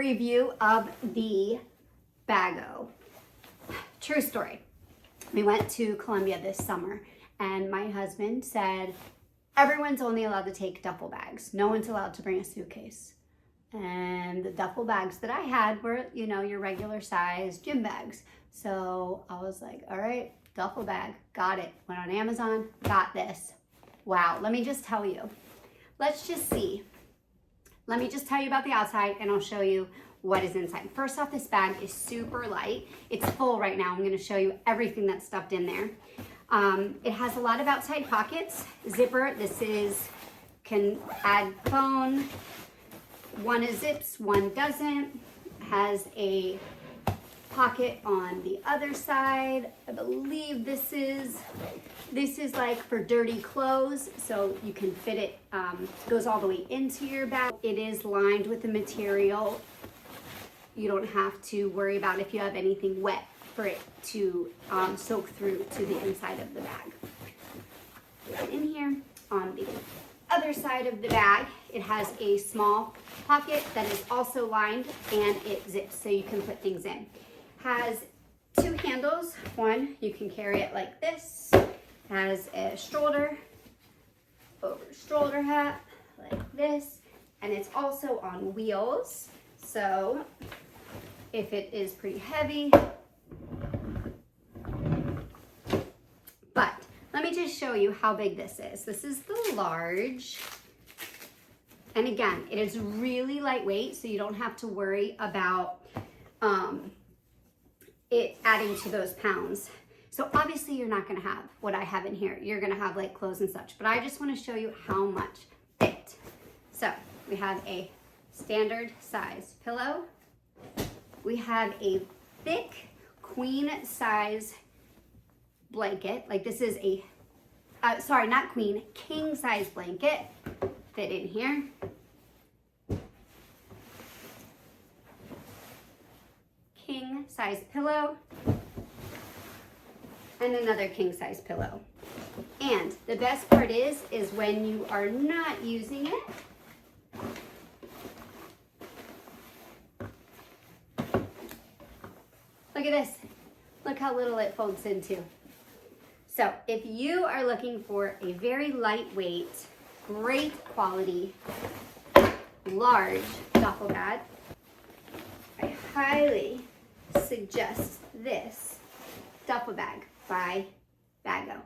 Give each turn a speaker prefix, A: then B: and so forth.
A: review of the Bago. True story. We went to Colombia this summer and my husband said, everyone's only allowed to take duffel bags. No one's allowed to bring a suitcase. And the duffel bags that I had were, you know, your regular size gym bags. So I was like, all right, duffel bag, got it. Went on Amazon, got this. Wow, let me just tell you. Let's just see. Let me just tell you about the outside and I'll show you what is inside. First off, this bag is super light. It's full right now. I'm gonna show you everything that's stuffed in there. It has a lot of outside pockets. Zipper, can add phone. One is zips, one doesn't. Has a pocket on the other side. I believe this is like for dirty clothes, so you can fit it, goes all the way into your bag. It is lined with a material. You don't have to worry about if you have anything wet for it to soak through to the inside of the bag. In here, on the other side of the bag, it has a small pocket that is also lined and it zips so you can put things in. Has two handles. One, you can carry it like this. Has a shoulder hat like this, and it's also on wheels. So if it is pretty heavy, but let me just show you how big this is. This is the large. And again, it is really lightweight, so you don't have to worry about it adding to those pounds. So obviously you're not gonna have what I have in here. You're gonna have like clothes and such, but I just wanna show you how much fit. So we have a standard size pillow. We have a thick queen size blanket. Like this is a, sorry, not queen, king size blanket. Fit in here. King size pillow. And another king size pillow. And the best part is when you are not using it, look at this. Look how little it folds into. So if you are looking for a very lightweight, great quality, large duffel bag, I highly suggest this duffel bag by Bago.